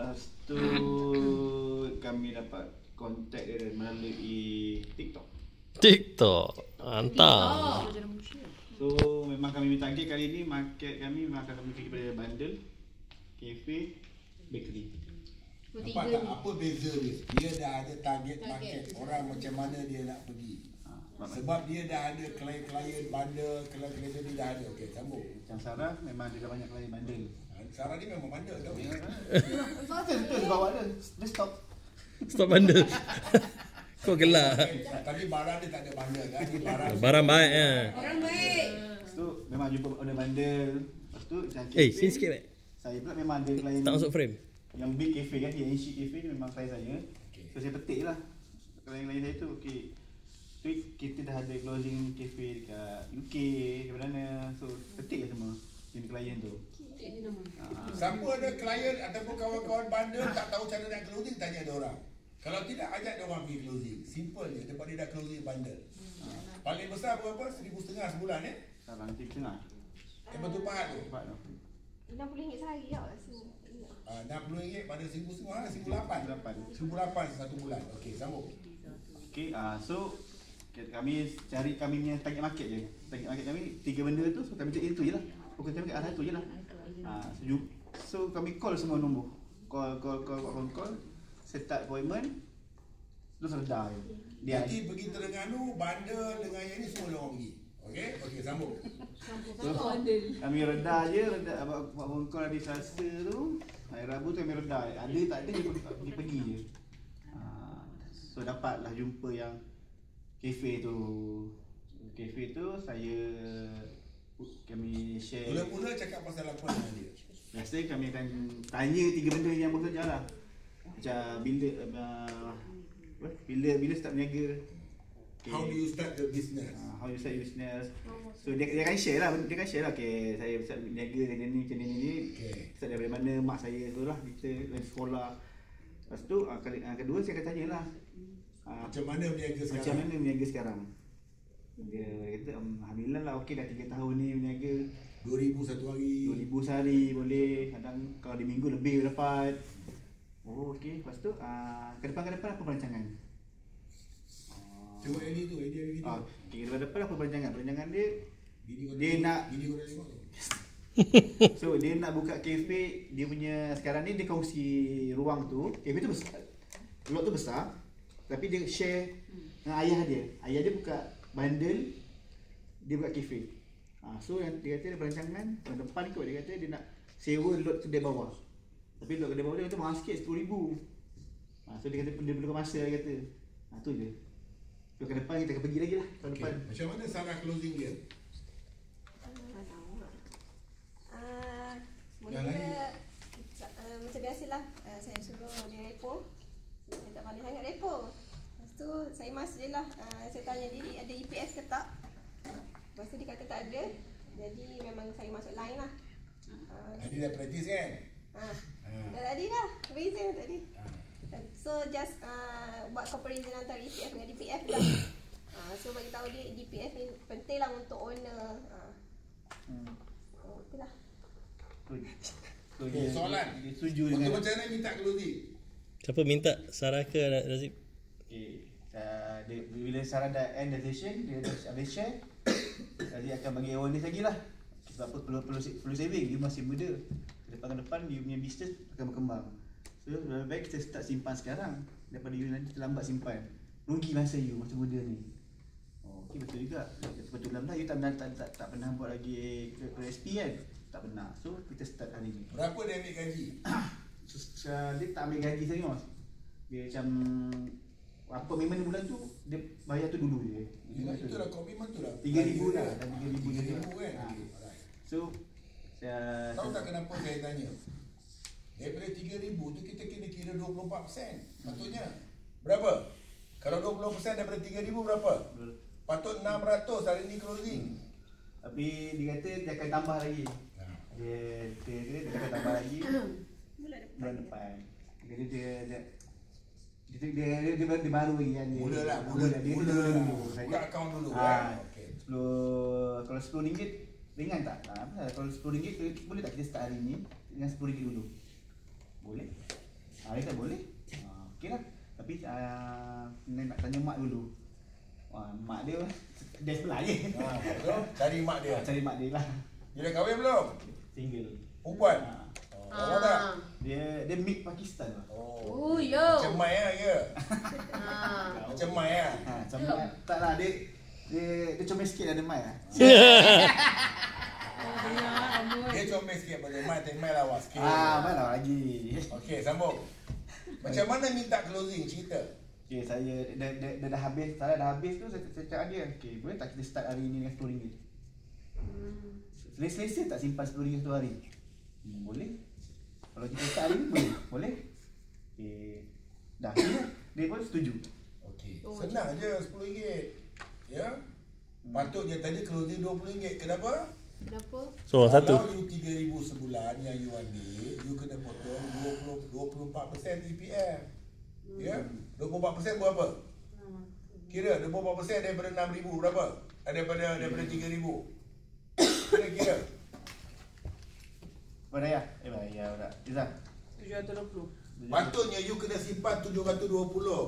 Lepas tu kami dapat kontak dia melalui TikTok. Mantap. So memang kami target kali ni, market kami memang akan kami pergi kepada bundle, cafe, bakery. Nampak tak apa beza dia? Dia dah ada target market. Orang macam mana dia nak pergi. Sebab dia dah ada klien-klien bundle, klien-klien dia dah ada. Okey, sambung. Macam Sarah memang dia dah banyak klien bundle. Sarah ni memang bundle tau. Betul bawa dia. Dia stop. Stop bundle. Kau gelak. Tapi barang dia tak ada bundle kan? Dia Barang baik Orang baik. Lepas tu memang jumpa order bundle. Lepas tu macam sini sikit baik. Saya pula memang ada klien Tak masuk frame. yang big cafe kan, yang Ancient Cafe ni memang klien saya. So saya petik lah klien-klien saya tu. Okay, tu kita dah ada closing cafe dekat UK, ke mana. So petik lah semua jenis klien tu. Siapa ada klien ataupun kawan-kawan bundle tak tahu cara nak closing, tanya dia orang. Kalau tidak, ajak dia orang pergi closing. Simple je, sebab dia dah closing bundle. Paling besar berapa? 1,500 sebulan Salah nanti tengah. Betul pahat tu? Cepat tu. RM60 sehari tau rasanya. RM60 pada 1,500, 1,800 satu bulan. Okey, sambung. Okay, so kami cari kami punya target market je. Target market kami 3 benda tu, so kami cari itu je lah. Fokus kami kat arah tu je lah. So kami call semua nombor. Call, set up appointment. Terus reda je. Nanti pergi Terengganu, bundle dengan yang ni semua orang pergi. Okey, sambung. So, kami reda je, buat phone call hari Selasa tu. Hari Rabu tu kami reda. Ada tak ada dia pergi je. So dapatlah jumpa yang cafe tu. Cafe tu kami share. Mula-mula cakap pasal apa dengan dia? Biasanya kami akan tanya 3 benda yang bekerja lah. Macam bila start berniaga. Okay. How do you start the business? How you start your business. So dia akan share lah. Okay, saya start berniaga macam ni. Okay. Start daripada mana, mak saya tu lah. Kita dari sekolah. Lepas tu kedua saya akan tanya lah. Macam mana berniaga sekarang? Dia kata alhamdulillah lah, okey dah 3 tahun ni berniaga. 2,000 satu hari. 2,000 sehari boleh. Kadang kalau di minggu lebih dapat. Oh okey. Lepas tu ke depan apa perancangan? Tengok yang ni tu, idea video. Okay, ke depan apa perancangan? Perancangan dia Video kau dah tengok tu. So dia nak buka cafe. Dia punya sekarang ni dia kongsi ruang tu. Cafe tu besar, lot tu besar. Tapi dia share dengan ayah dia. Ayah dia buka bundle, dia buka cafe. So yang dia kata dia berancangan tahun depan ni kot, dia kata dia nak sewa lot kedai bawah. Tapi lot kedai bawah dia kata mahal sikit, RM10,000. So dia kata dia perlukan masa, dia kata. Tu je. So ke depan kita akan pergi lagi lah tahun depan. Macam mana Sarah closing dia? Macam biasalah, saya suruh dia repo. Saya tak pandai sangat repo. Lepas tu saya masuk je lah, saya tanya dia ada EPS ke tak. Lepas tu dia kata tak ada. Jadi memang saya masuk line lah. Tadi dah practice kan? Dah tadi dah, beza tadi. So just buat comparison antara EPF dengan DPF lah. So bagi tahu dia DPF ni penting lah untuk owner. Itulah. Okay, soalan. Dia setuju dengan macam mana minta closing? Siapa minta? Sarah ke Razif? Okay. Bila Sarah dah end the session, dia dah habis share. Dia akan bagi awareness lagi lah. Sebab apa perlu saving, dia masih muda. Depan dia punya bisnes akan berkembang. So lebih baik kita start simpan sekarang daripada you nanti terlambat simpan. Rugi masa you masa muda ni. Okay, betul juga. Kebetulan lah you tak pernah buat lagi resipi kan? Tak pernah. So kita start hari ni. Berapa dia ambil gaji? Dia tak ambil gaji saya mas. Dia macam apa memang bulan tu dia bayar tu dulu je. Itu dah komitmen tu dah. 3,000 dah. 3,000 kan. So saya tahu tak kenapa saya tanya? Daripada 3,000 tu kita kena kira 24%. Patutnya berapa? Kalau 20% daripada 3,000 berapa? Patut 600 hari ni closing. Tapi dia kata dia akan tambah lagi. Dia akan tambah lagi bulan depan. Jadi dia baru lagi kan. Mula lah. Buka akaun dulu. Okey. Kalau RM10 ringan tak? Kalau RM10 boleh tak kita start hari ni dengan RM10 dulu? Boleh. Dia kata boleh. Okey lah. Tapi nak tanya mak dulu. Mak dia sebelah je. Betul? Cari mak dia. Cari mak dia lah. Dia dah kahwin belum? Single. Perempuan? Tahu tak? Dia mix Pakistan lah. Oh, yo. Macam Mai lah ke? Macam Mai lah. Macam tak lah, dia comel sikit ada Mai lah. Dia comel sikit pada Mai, tapi Mai lawa sikit. Mai lawa lagi. Okey, sambung. Macam mana minta closing, cerita? Okay, saya dah habis. Saya dah habis tu, saya cakap dia, okay, boleh tak kita start hari ni dengan RM10? Selesa tak simpan RM10 satu hari? Boleh. Kalau kita start hari ni, boleh. Okay. Dah, dia pun setuju. Okey, senang je RM10. Ya? Patutnya tadi closing RM20. Kenapa? Kenapa? Seorang satu. Kalau you RM3,000 sebulan yang you ambil, you kena potong 24% EPF. Ya? 24% berapa? Kira 24% daripada RM6,000 berapa? Daripada RM3,000. Kira. Bayar? Bayar tak? Izan? 720. Patutnya you kena simpan 720.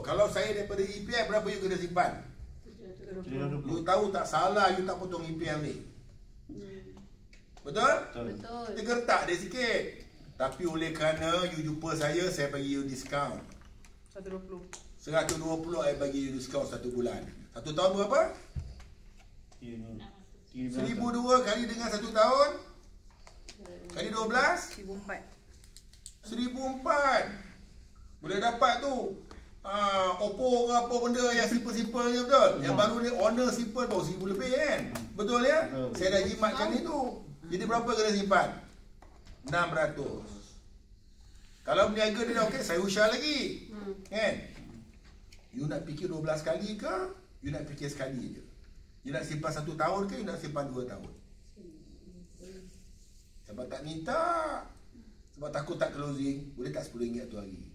Kalau saya daripada EPF, berapa you kena simpan? 720. You tahu tak salah you tak potong EPF ni? Betul? Betul. Kita gertak dia sikit. Tapi oleh kerana you jumpa saya bagi you diskaun. 120. 120 saya bagi you diskaun 1 bulan. 1 tahun berapa? 1,200 kali dengan 1 tahun kali 12 1,400. 1,400. Boleh dapat tu. Oppo ke apa benda yang simple-simple je, betul? Yang baru ni Honor simple baru 1,000 lebih kan? Betul ya? Saya dah jimatkan itu. Jadi berapa kena simpan? 600. Kalau berniaga dia dah okey, saya usaha lagi. Kan? You nak fikir 12 kali ke? You nak fikir sekali je? You nak simpan 1 tahun ke? You nak simpan 2 tahun? Sebab tak minta. Sebab takut tak closing. Boleh tak RM10 tu hari?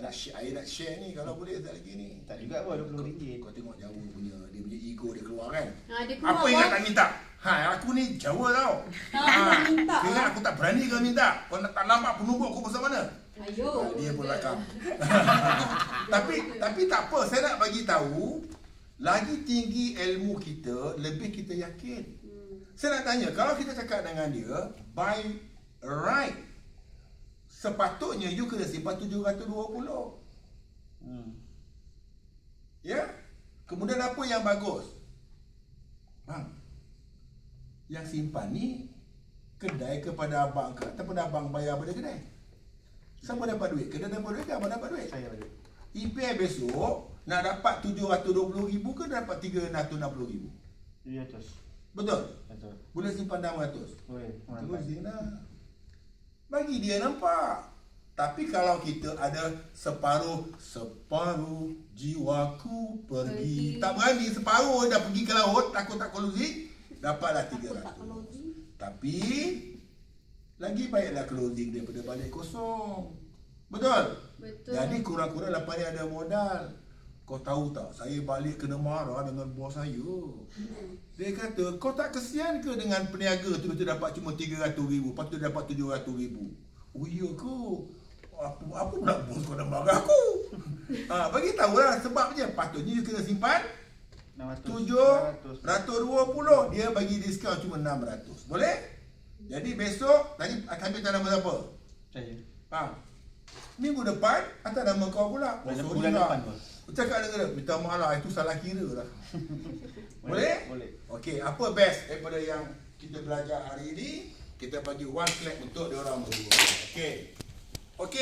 Saya nak share ni. Kalau boleh tak lagi ni. Tak juga apa, RM20. Kau tengok Jawa punya, dia punya ego dia keluar kan? Dia keluar, Apa ingat tak minta? Aku ni Jawa tau. Ingat aku tak berani ke minta? Kau tak nampak penumbuk aku besar mana? Ayo. Dia pun rakam. tapi tak apa, saya nak bagi tahu, lagi tinggi ilmu kita, lebih kita yakin. Saya nak tanya, kalau kita cakap dengan dia, by right, sepatutnya you kena simpan 720. Ya? Kemudian apa yang bagus? Yang simpan ni kedai kepada abang ke ataupun abang bayar pada kedai? Siapa dapat duit? Kedai dapat duit ke abang dapat duit? Saya ada. EPF besok nak dapat 720,000 ke dapat 360,000? 700. Betul? Betul. Boleh simpan 600? Boleh. Closing lah. Bagi dia nampak. Tapi kalau kita ada separuh jiwaku pergi. Tak berani, separuh dah pergi ke laut, takut tak closing, dapatlah 300. Tapi lagi baiklah closing daripada balik kosong. Betul? Betul. Jadi kurang-kurang lepas ni ada modal. Kau tahu tak, saya balik kena marah dengan bos saya. Dia kata, kau tak kesian ke dengan peniaga tu dapat cuma 300,000, lepas tu dapat 700,000? Oh iya ke? Apa pula bos kau nak marah aku? Bagi tahulah sebabnya. Patutnya you kena simpan 720. Dia bagi diskaun cuma 600. Boleh? Jadi besok tadi akan ambil nama siapa? Saya. Minggu depan atas nama kau pula. Bulan depan bos. Cakap dengan dia, minta maaf lah, itu salah kira lah. Boleh? Boleh. Okey, apa best daripada yang kita belajar hari ini? Kita bagi one clap untuk dia orang berdua. Okey. Okey.